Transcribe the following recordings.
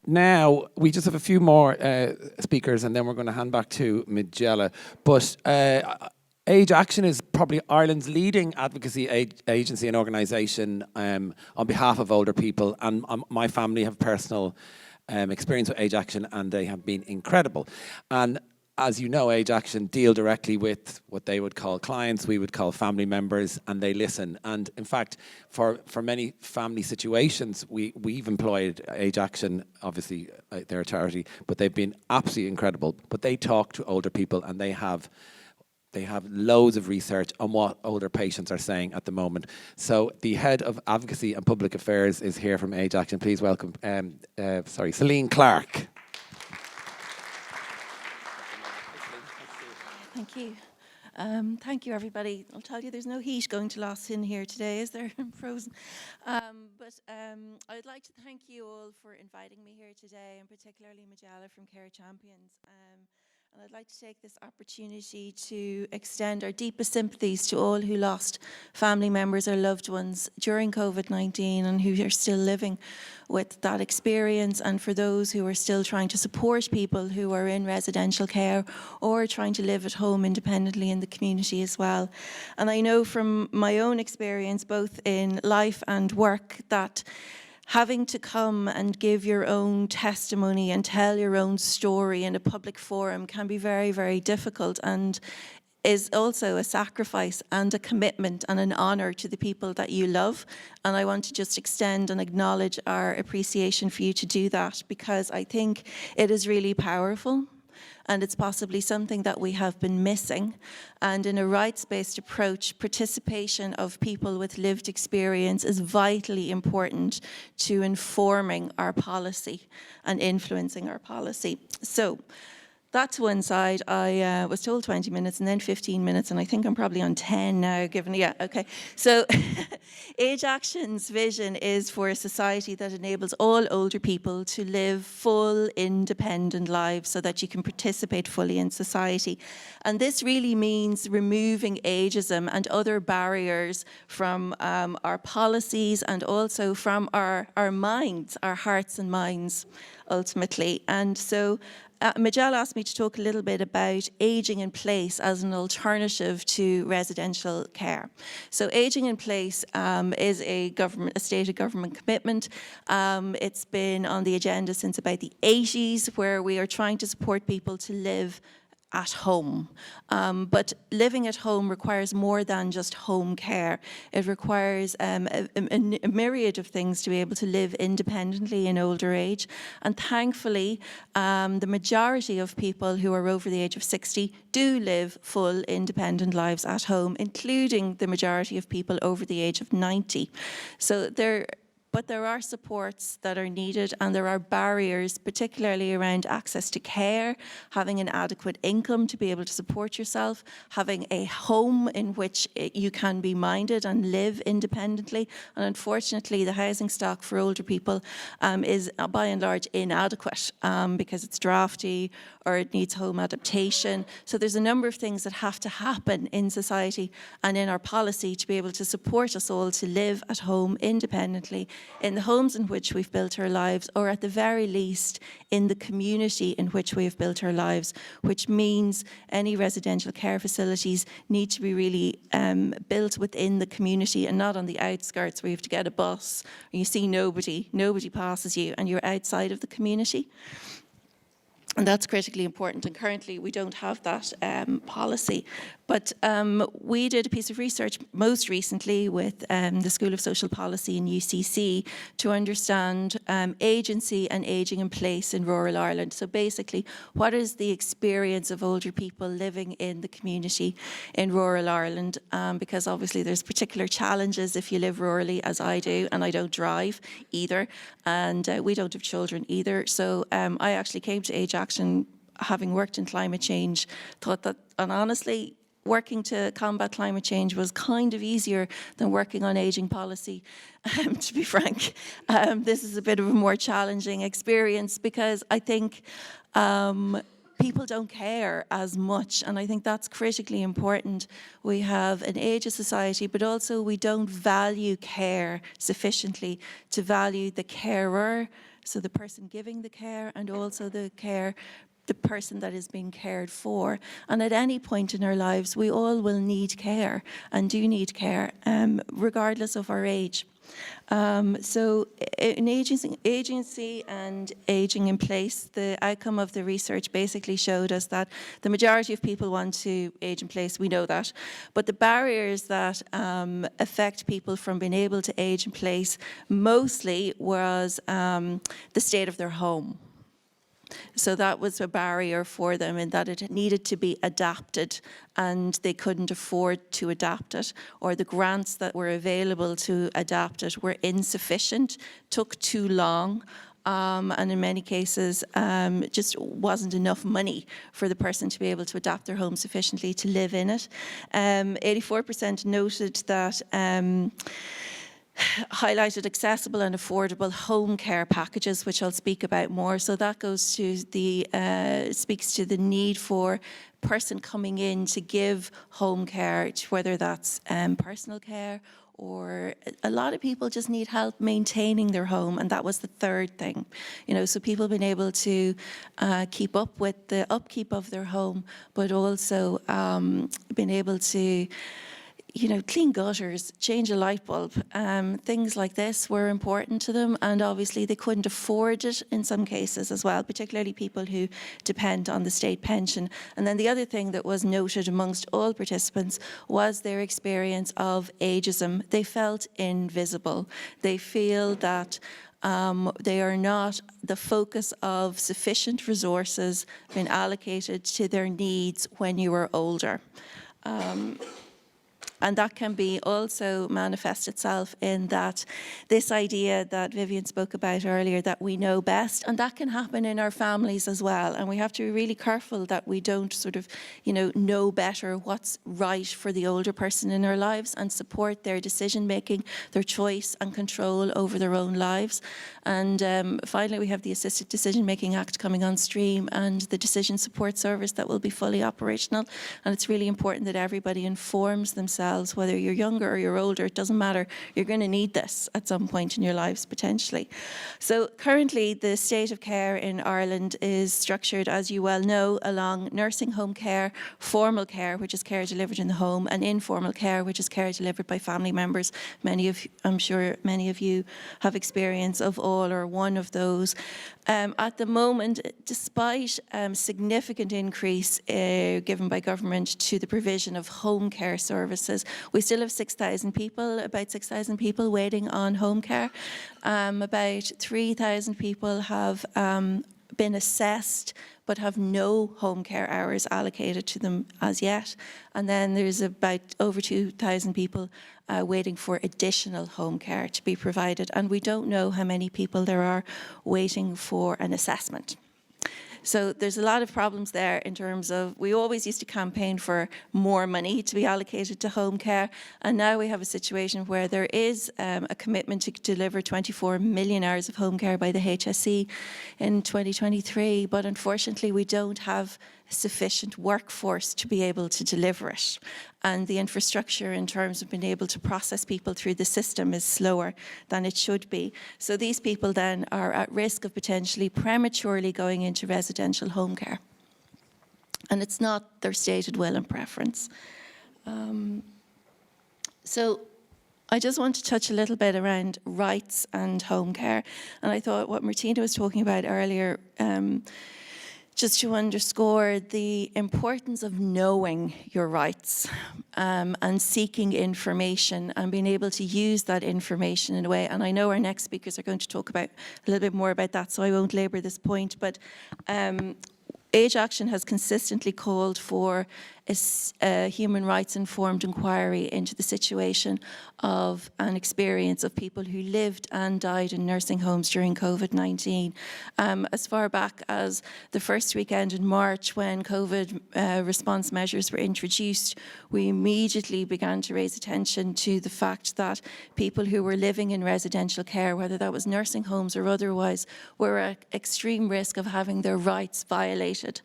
now we just have a few more speakers, and then we're going to hand back to Majella. But Age Action is probably Ireland's leading advocacy agency and organisation on behalf of older people, and my family have personal experience with Age Action, and they have been incredible. And as you know, Age Action deal directly with what they would call clients, we would call family members, and they listen. And in fact, for many family situations, we've employed Age Action. Obviously, they're a charity, but they've been absolutely incredible. But they talk to older people, and they have loads of research on what older patients are saying at the moment. So the head of advocacy and public affairs is here from Age Action. Please welcome, Celine Clarke. Thank you. Thank you, everybody. I'll tell you, there's no heat going to last in here today, is there? I'm frozen. I'd like to thank you all for inviting me here today, and particularly Majella from Care Champions. And I'd like to take this opportunity to extend our deepest sympathies to all who lost family members or loved ones during COVID-19 and who are still living with that experience, and for those who are still trying to support people who are in residential care or trying to live at home independently in the community as well. And I know from my own experience, both in life and work, that having to come and give your own testimony and tell your own story in a public forum can be very, very difficult, and is also a sacrifice and a commitment and an honour to the people that you love. And I want to just extend and acknowledge our appreciation for you to do that, because I think it is really powerful. And it's possibly something that we have been missing. And in a rights-based approach, participation of people with lived experience is vitally important to informing our policy and influencing our policy. So that's one side. I was told 20 minutes and then 15 minutes, and I think I'm probably on 10 now, given, yeah, okay. So Age Action's vision is for a society that enables all older people to live full, independent lives so that you can participate fully in society. And this really means removing ageism and other barriers from our policies, and also from our minds, our hearts and minds, ultimately. And so Majella asked me to talk a little bit about ageing in place as an alternative to residential care. So ageing in place is a stated government commitment. It's been on the agenda since about the 80s, where we are trying to support people to live at home. But living at home requires more than just home care. It requires a myriad of things to be able to live independently in older age. And thankfully, the majority of people who are over the age of 60 do live full independent lives at home, including the majority of people over the age of 90. But there are supports that are needed, and there are barriers, particularly around access to care, having an adequate income to be able to support yourself, having a home in which you can be minded and live independently. And unfortunately, the housing stock for older people is by and large inadequate because it's drafty or it needs home adaptation. So there's a number of things that have to happen in society and in our policy to be able to support us all to live at home independently in the homes in which we've built our lives, or at the very least in the community in which we have built our lives, which means any residential care facilities need to be really built within the community and not on the outskirts where you have to get a bus and you see nobody passes you and you're outside of the community. And that's critically important, and currently we don't have that policy. But we did a piece of research most recently with the School of Social Policy in UCC to understand agency and ageing in place in rural Ireland. So basically, what is the experience of older people living in the community in rural Ireland? Because obviously there's particular challenges if you live rurally, as I do, and I don't drive either, and we don't have children either. So I actually came to Age Action, having worked in climate change, thought that, and honestly, working to combat climate change was kind of easier than working on ageing policy, to be frank. This is a bit of a more challenging experience because I think people don't care as much, and I think that's critically important. We have an ageist society, but also we don't value care sufficiently to value the carer, so the person giving the care and also the person that is being cared for. And at any point in our lives, we all will need care and do need care, regardless of our age. So in agency and aging in place, the outcome of the research basically showed us that the majority of people want to age in place, we know that, but the barriers that affect people from being able to age in place mostly was the state of their home. So that was a barrier for them in that it needed to be adapted and they couldn't afford to adapt it, or the grants that were available to adapt it were insufficient, took too long, and in many cases just wasn't enough money for the person to be able to adapt their home sufficiently to live in it. 84% noted that highlighted accessible and affordable home care packages, which I'll speak about more. So that goes to the speaks to the need for person coming in to give home care, whether that's personal care, or a lot of people just need help maintaining their home, and that was the third thing. So people being able to keep up with the upkeep of their home, but also being able to clean gutters, change a light bulb, things like this were important to them, and obviously they couldn't afford it in some cases as well, particularly people who depend on the state pension. And then the other thing that was noted amongst all participants was their experience of ageism. They felt invisible. They feel that they are not the focus of sufficient resources being allocated to their needs when you are older. And that can be also manifest itself in that this idea that Vivian spoke about earlier, that we know best, and that can happen in our families as well. And we have to be really careful that we don't sort of, know better what's right for the older person in our lives and support their decision making, their choice and control over their own lives. And finally, we have the Assisted Decision Making Act coming on stream and the Decision Support Service that will be fully operational. And it's really important that everybody informs themselves, whether you're younger or you're older, it doesn't matter. You're going to need this at some point in your lives, potentially. So currently, the state of care in Ireland is structured, as you well know, along nursing home care, formal care, which is care delivered in the home, and informal care, which is care delivered by family members. I'm sure many of you have experience of all or one of those. At the moment, despite significant increase given by government to the provision of home care services, we still have about 6,000 people waiting on home care. About 3,000 people have been assessed but have no home care hours allocated to them as yet. And then there's about over 2,000 people waiting for additional home care to be provided. And we don't know how many people there are waiting for an assessment. So there's a lot of problems there in terms of, we always used to campaign for more money to be allocated to home care, and now we have a situation where there is a commitment to deliver 24 million hours of home care by the HSE in 2023, but unfortunately we don't have sufficient workforce to be able to deliver it. And the infrastructure in terms of being able to process people through the system is slower than it should be. So these people then are at risk of potentially prematurely going into residential home care. And it's not their stated will and preference. So I just want to touch a little bit around rights and home care. And I thought what Martina was talking about earlier, just to underscore the importance of knowing your rights and seeking information and being able to use that information in a way. And I know our next speakers are going to talk about a little bit more about that, so I won't labour this point. But Age Action has consistently called for a human rights informed inquiry into the situation of an experience of people who lived and died in nursing homes during COVID-19. As far back as the first weekend in March, when COVID response measures were introduced, we immediately began to raise attention to the fact that people who were living in residential care, whether that was nursing homes or otherwise, were at extreme risk of having their rights violated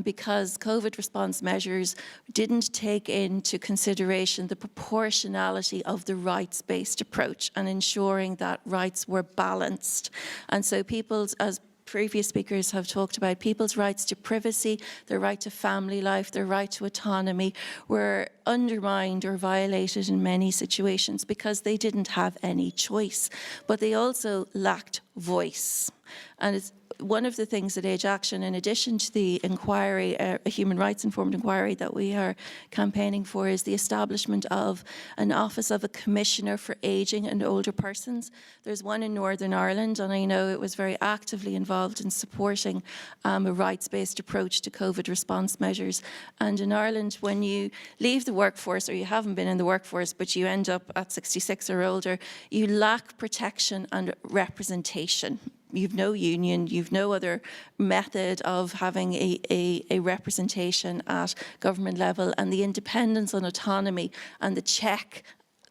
because COVID response measures measures didn't take into consideration the proportionality of the rights-based approach and ensuring that rights were balanced. And so people's, as previous speakers have talked about, people's rights to privacy, their right to family life, their right to autonomy were undermined or violated in many situations because they didn't have any choice, but they also lacked voice. And it's one of the things that Age Action, in addition to the inquiry, a human rights informed inquiry that we are campaigning for, is the establishment of an Office of a Commissioner for Ageing and Older Persons. There's one in Northern Ireland, and I know it was very actively involved in supporting a rights-based approach to COVID response measures. And in Ireland, when you leave the workforce, or you haven't been in the workforce, but you end up at 66 or older, you lack protection and representation. You've no union, you've no other method of having a representation at government level, and the independence and autonomy and the check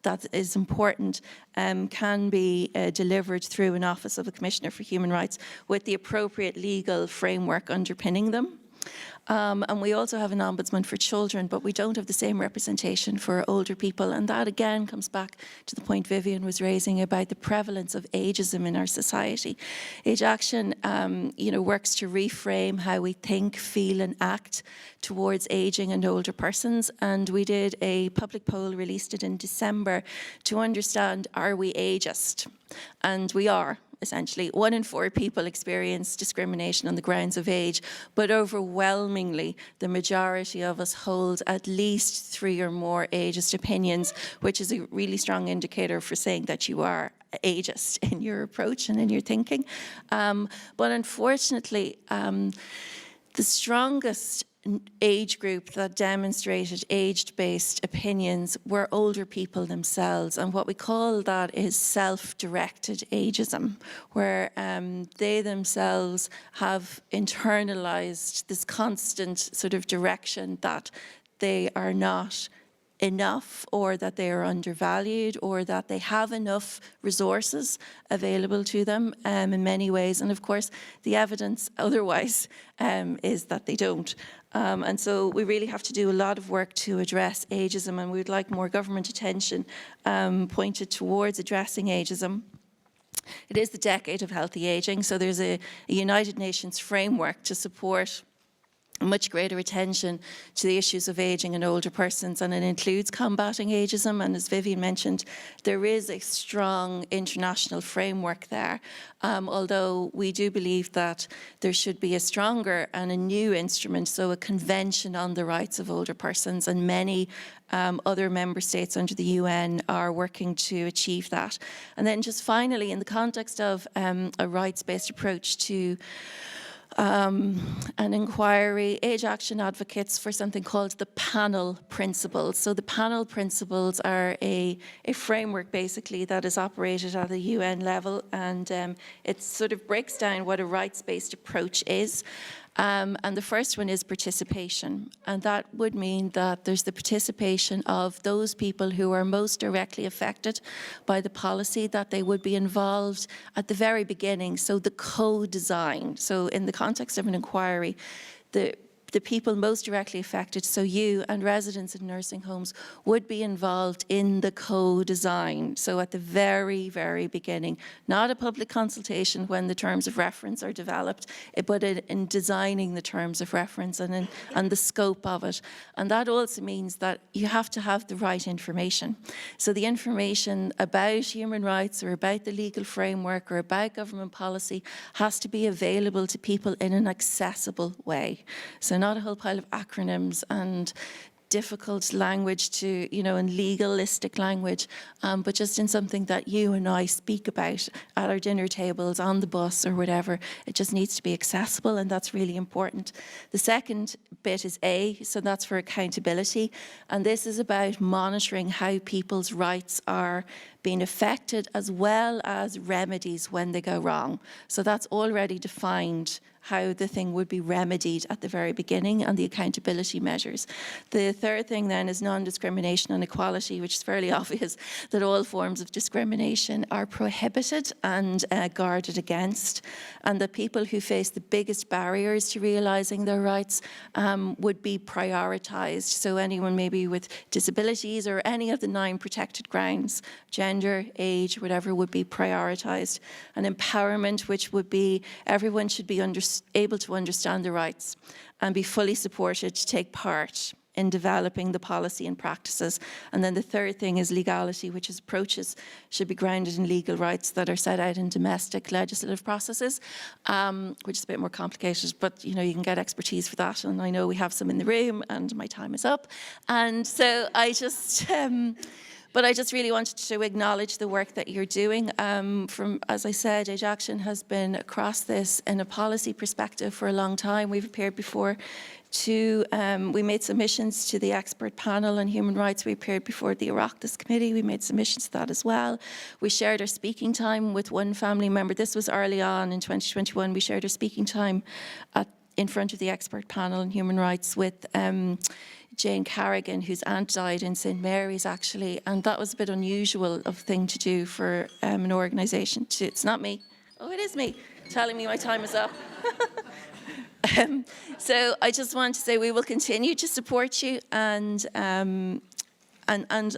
that is important can be delivered through an Office of a Commissioner for Human Rights with the appropriate legal framework underpinning them. And we also have an ombudsman for children, but we don't have the same representation for older people. And that again comes back to the point Vivian was raising about the prevalence of ageism in our society. Age Action, works to reframe how we think, feel and act towards ageing and older persons. And we did a public poll, released it in December, to understand, are we ageist? And we are. Essentially, 1 in 4 people experience discrimination on the grounds of age, but overwhelmingly, the majority of us hold at least 3 or more ageist opinions, which is a really strong indicator for saying that you are ageist in your approach and in your thinking. But unfortunately, the strongest age group that demonstrated age-based opinions were older people themselves, and what we call that is self-directed ageism, where they themselves have internalized this constant sort of direction that they are not enough, or that they are undervalued, or that they have enough resources available to them in many ways. And of course, the evidence otherwise is that they don't. And so we really have to do a lot of work to address ageism, and we'd like more government attention pointed towards addressing ageism. It is the decade of healthy ageing, so there's a United Nations framework to support much greater attention to the issues of ageing and older persons, and it includes combating ageism. And as Vivian mentioned, there is a strong international framework there, although we do believe that there should be a stronger and a new instrument, so a convention on the rights of older persons, and many other member states under the UN are working to achieve that. And then just finally, in the context of a rights-based approach to an inquiry, Age Action advocates for something called the panel principles. So the panel principles are a framework basically that is operated at a UN level, and it sort of breaks down what a rights-based approach is. And the first one is participation, and that would mean that there's the participation of those people who are most directly affected by the policy, that they would be involved at the very beginning, so the co-design. So in the context of an inquiry, the people most directly affected, so you and residents in nursing homes, would be involved in the co-design. So at the very, very beginning, not a public consultation when the terms of reference are developed, but in designing the terms of reference and the scope of it. And that also means that you have to have the right information. So the information about human rights, or about the legal framework, or about government policy has to be available to people in an accessible way. So not a whole pile of acronyms and difficult language to, in legalistic language, but just in something that you and I speak about at our dinner tables, on the bus or whatever. It just needs to be accessible, and that's really important. The second bit is A, so that's for accountability, and this is about monitoring how people's rights are being affected, as well as remedies when they go wrong. So that's already defined how the thing would be remedied at the very beginning, and the accountability measures. The third thing then is non-discrimination and equality, which is fairly obvious that all forms of discrimination are prohibited and guarded against, and the people who face the biggest barriers to realising their rights would be prioritised. So anyone maybe with disabilities or any of the 9 protected grounds, gender, age, whatever, would be prioritised. And empowerment, which would be everyone should be able to understand their rights and be fully supported to take part in developing the policy and practices. And then the third thing is legality, which is approaches should be grounded in legal rights that are set out in domestic legislative processes, which is a bit more complicated, but you can get expertise for that. And I know we have some in the room, and my time is up. And so I just... But I just really wanted to acknowledge the work that you're doing. As I said, Age Action has been across this in a policy perspective for a long time. We've appeared before we made submissions to the expert panel on human rights. We appeared before the Oireachtas committee. We made submissions to that as well. We shared our speaking time with one family member. This was early on in 2021. We shared our speaking time in front of the expert panel on human rights with Jane Carrigan, whose aunt died in St Mary's, actually, and that was a bit unusual of thing to do for an organisation. It's not me. Oh, it is me, telling me my time is up. So I just want to say we will continue to support you, and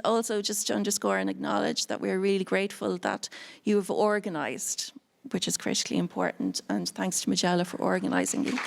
also just to underscore and acknowledge that we're really grateful that you have organised, which is critically important, and thanks to Majella for organising.